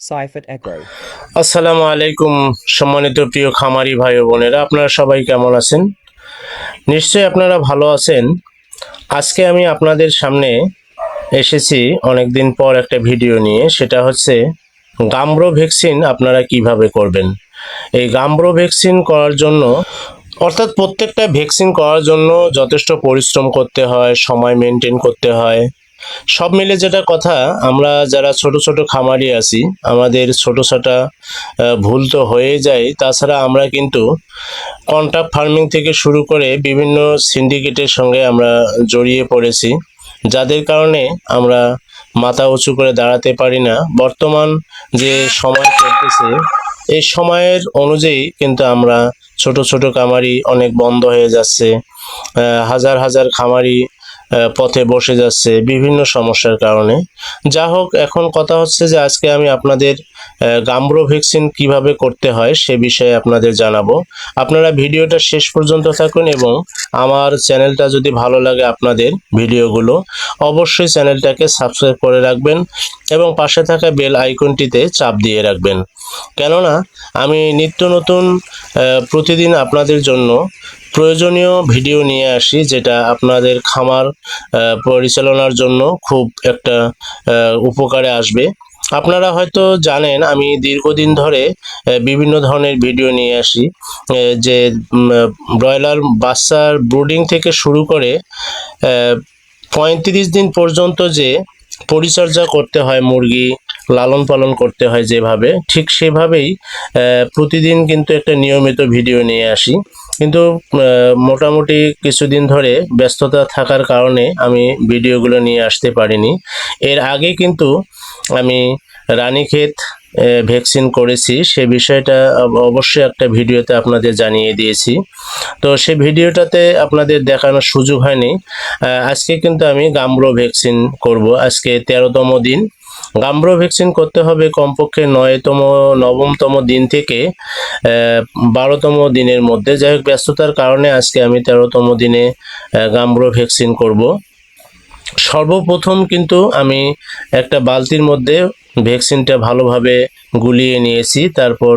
Saifat Echo. আসসালামু আলাইকুম সম্মানিত প্রিয় খামারি ভাই ও বোনেরা, আপনারা সবাই কেমন আছেন? নিশ্চয়ই আপনারা ভালো আছেন। আজকে আমি আপনাদের সামনে এসেছি অনেকদিন পর একটা ভিডিও নিয়ে। সেটা হচ্ছে গাম্বরো ভ্যাকসিন আপনারা কিভাবে করবেন। এই গাম্বরো ভ্যাকসিন করার জন্য অর্থাৎ প্রত্যেকটা ভ্যাকসিন করার জন্য যথেষ্ট পরিশ্রম করতে হয়, সময় মেনটেন করতে হয়। সব মিলে যেটা কথা, আমরা যারা ছোট ছোট খামারি আছি, আমাদের ছোট ছোট ভুল তো হয়ে যায়। তাছাড়া আমরা কিন্তু কন্ট্রাক্ট ফার্মিং থেকে শুরু করে বিভিন্ন সিন্ডিকেটের সঙ্গে আমরা জড়িয়ে পড়েছি, যাদের কারণে আমরা মাথা উঁচু করে দাঁড়াতে পারি না। বর্তমান যে সময় চলতেছে, এই সময়ের অনুযায়ী কিন্তু আমরা ছোট ছোট খামারি অনেক বন্ধ হয়ে যাচ্ছে। হাজার হাজার খামারি পথে বসে যাচ্ছে বিভিন্ন সমস্যার কারণে। যা হোক, এখন কথা হচ্ছে যে আজকে আমি আপনাদের গাম্বরো ভ্যাকসিন কিভাবে করতে হয় সে বিষয়ে আপনাদের জানাবো। আপনারা ভিডিওটা শেষ পর্যন্ত থাকুন এবং আমার চ্যানেলটা যদি ভালো লাগে আপনাদের ভিডিওগুলো, অবশ্যই চ্যানেলটাকে সাবস্ক্রাইব করে রাখবেন এবং পাশে থাকা বেল আইকনটিতে চাপ দিয়ে রাখবেন। কেননা আমি নিত্য নতুন প্রতিদিন আপনাদের জন্য প্রয়োজনীয় ভিডিও নিয়ে আসি, যেটা আপনাদের খামার পরিচালনার জন্য খুব একটা উপকারে আসবে। আপনারা হয়তো জানেন আমি দীর্ঘদিন ধরে বিভিন্ন ধরনের ভিডিও নিয়ে আসি, যে ব্রয়লার বাচ্চার ব্রুডিং থেকে শুরু করে 35 দিন পর্যন্ত যে পরিচর্যা করতে হয়, মুরগি লালন পালন করতে হয় যেভাবে, ঠিক সেভাবেই প্রতিদিন কিন্তু একটা নিয়মিত ভিডিও নিয়ে আসি। কিন্তু মোটামুটি কিছুদিন ধরে ব্যস্ততা থাকার কারণে আমি ভিডিওগুলো নিয়ে আসতে পারিনি। এর আগে কিন্তু আমি রানীক্ষেত ভ্যাকসিন করেছি, সে বিষয়টা অবশ্যই একটা ভিডিওতে আপনাদের জানিয়ে দিয়েছি। তো সেই ভিডিওটাতে আপনাদের দেখানোর সুযোগ হয়নি। আজকে কিন্তু আমি গাম্বরো ভ্যাকসিন করব। আজকে 13তম দিন। গাম্বরো ভ্যাকসিন করতে হবে কমপক্ষে নবমতম দিন থেকে 12তম দিনের মধ্যে। যাই হোক, ব্যস্ততার কারণে আজকে আমি 13তম দিনে গাম্বরো ভ্যাকসিন করব। সর্বপ্রথম কিন্তু আমি একটা বালতির মধ্যে ভ্যাকসিনটা ভালোভাবে গুলিয়ে নিয়েছি। তারপর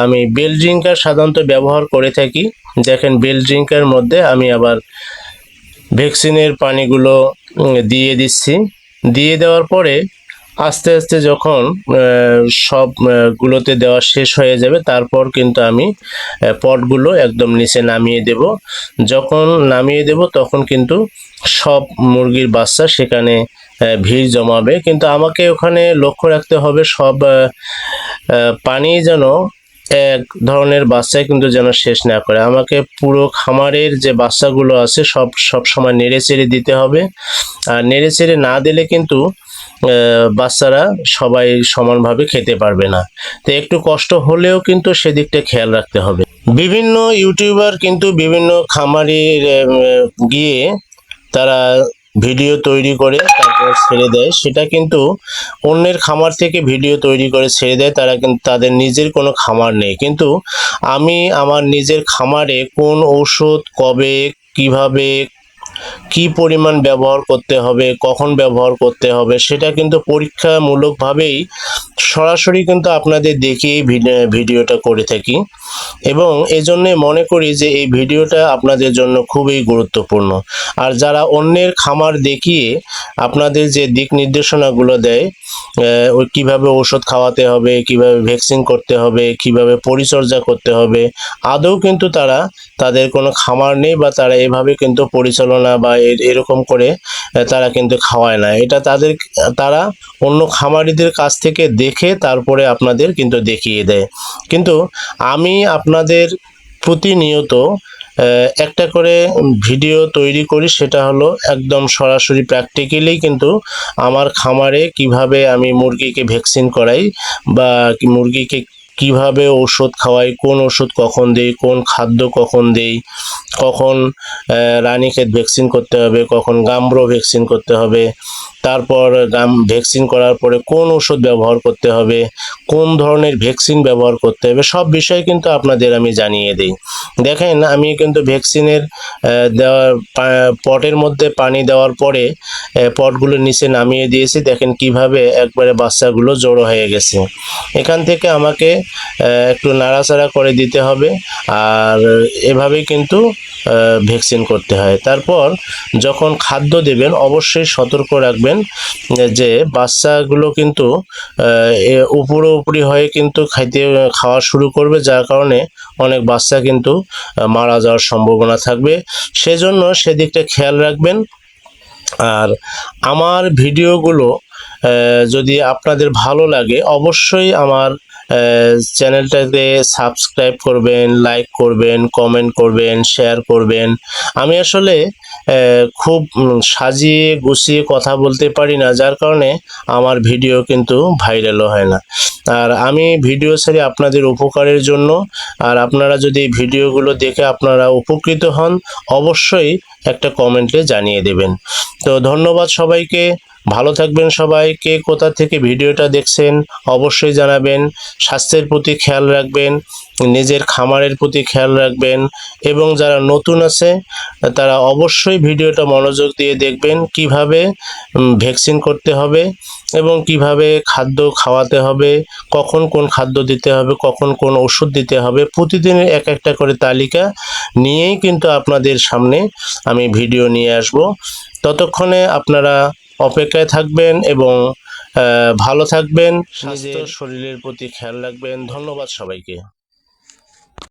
আমি বেল ড্রিঙ্কার সাধারণত ব্যবহার করে থাকি। দেখেন, বেল ড্রিঙ্কার মধ্যে আমি আবার ভ্যাকসিনের পানিগুলো দিয়ে দিচ্ছি। দিয়ে দেওয়ার পরে আস্তে আস্তে যখন সবগুলোতে দেওয়া শেষ হয়ে যাবে, তারপর কিন্তু আমি পটগুলো একদম নিচে নামিয়ে দেব। যখন নামিয়ে দেব তখন কিন্তু সব মুরগির বাচ্চা সেখানে ভিড় জমাবে। কিন্তু আমাকে ওখানে লক্ষ্য রাখতে হবে সব পানি যেন এক ধরনের বাচ্চাই কিন্তু যেন শেষ না করে। আমাকে পুরো খামারের যে বাচ্চাগুলো আছে সব সময় নেড়ে চেড়ে দিতে হবে। আর নেড়ে চেড়ে না দিলে কিন্তু বাচ্চারা সবাই সমানভাবে খেতে পারবে না। তো একটু কষ্ট হলেও কিন্তু সেদিকটা খেয়াল রাখতে হবে। বিভিন্ন ইউটিউবার কিন্তু বিভিন্ন খামারির গিয়ে তারা ভিডিও তৈরি করে তারপর ছেড়ে দেয়। সেটা কিন্তু অন্যের খামার থেকে ভিডিও তৈরি করে ছেড়ে দেয়, তারা কিন্তু তাদের নিজের কোনো খামার নেই। কিন্তু আমি আমার নিজের খামারে কোন ঔষধ কবে, কিভাবে, কি পরিমাণ ব্যবহার করতে হবে, কখন ব্যবহার করতে হবে, সেটা কিন্তু পরীক্ষামূলকভাবেই সরাসরি কিন্তু আপনাদের দেখিয়েই ভিডিওটা করে থাকি। এবং এজন্যে মনে করি যে এই ভিডিওটা আপনাদের জন্য খুবই গুরুত্বপূর্ণ। আর যারা অন্যের খামার দেখিয়ে আপনাদের যে দিক নির্দেশনাগুলো দেয়, ওই কীভাবে ওষুধ খাওয়াতে হবে, কিভাবে ভ্যাকসিন করতে হবে, কিভাবে পরিচর্যা করতে হবে, আদৌ কিন্তু তারা তাদের কোনো খামার নেই বা তারা এভাবে কিন্তু পরিচালনা বা এরকম করে তারা কিন্তু খাওয়ায় না। এটা তারা অন্য খামারিদের কাছ থেকে দেখে তারপরে আপনাদের কিন্তু দেখিয়ে দেয়। কিন্তু আমি আপনাদের প্রতিনিয়ত একটা করে ভিডিও তৈরি করি, সেটা হলো একদম সরাসরি প্র্যাকটিক্যালি কিন্তু আমার খামারে কিভাবে আমি মুরগিকে ভ্যাকসিন করাই বা মুরগিকে কিভাবে ওষুধ খাওয়াই, কোন ওষুধ কখন দেই, কোন খাদ্য কখন দেই, কখন রানীক্ষেত ভ্যাকসিন করতে হবে, কখন গাম্বরো ভ্যাকসিন করতে হবে, তারপর ভ্যাকসিন করার পরে কোন ওষুধ ব্যবহার করতে হবে, কোন ধরনের ভ্যাকসিন ব্যবহার করতে হবে, সব বিষয় কিন্তু আপনাদের আমি জানিয়ে দিই। দেখেন আমি কিন্তু ভ্যাকসিনের দেওয়ার পটের মধ্যে পানি দেওয়ার পরে পটগুলো নিচে নামিয়ে দিয়েছি। দেখেন কিভাবে একবারে বাচ্চাগুলো জড়ো হয়ে গেছে। এখান থেকে আমাকে একটু নাড়াচাড়া করে দিতে হবে, আর এভাবেই কিন্তু ভ্যাকসিন করতে হয়। তারপর যখন খাদ্য দেবেন অবশ্যই সতর্ক রাখবেন যে বাচ্চাগুলো কিন্তু উপরি হয়ে কিন্তু খাওয়া শুরু করবে, যার কারণে অনেক বাচ্চা কিন্তু মারা যাওয়ার সম্ভাবনা থাকবে। সেজন্য সেদিকটা খেয়াল রাখবেন। আর আমার ভিডিওগুলো যদি আপনাদের ভালো লাগে অবশ্যই আমার চ্যানেলটাকে সাবস্ক্রাইব করবেন, লাইক করবেন, কমেন্ট করবেন, শেয়ার করবেন। আমি আসলে খুব সাজিয়ে গুছিয়ে কথা বলতে পারি না, যার কারণে আমার ভিডিও কিন্তু ভাইরালও হয় না। আর আমি ভিডিও ছাড়ি আপনাদের উপকারের জন্য। আর আপনারা যদি এই ভিডিওগুলো দেখে আপনারা উপকৃত হন অবশ্যই একটা কমেন্টে জানিয়ে দেবেন। তো ধন্যবাদ সবাইকে, ভালো থাকবেন সবাই। কে কোথা থেকে ভিডিওটা দেখছেন অবশ্যই জানাবেন। স্বাস্থ্যের প্রতি খেয়াল রাখবেন, নিজের খামারের প্রতি খেয়াল রাখবেন, এবং যারা নতুন আছে তারা অবশ্যই ভিডিওটা মনোযোগ দিয়ে দেখবেন কিভাবে ভ্যাকসিন করতে হবে এবং কিভাবে খাদ্য খাওয়াতে হবে, কখন কোন খাদ্য দিতে হবে, কখন কোন ওষুধ দিতে হবে। প্রতিদিনের এক একটা করে তালিকা নিয়েই কিন্তু আপনাদের সামনে আমি ভিডিও নিয়ে আসব। ততক্ষণে আপনারা অপেক্ষায় থাকবেন এবং ভালো থাকবেন, নিজের শরীরের প্রতি খেয়াল রাখবেন। ধন্যবাদ সবাইকে।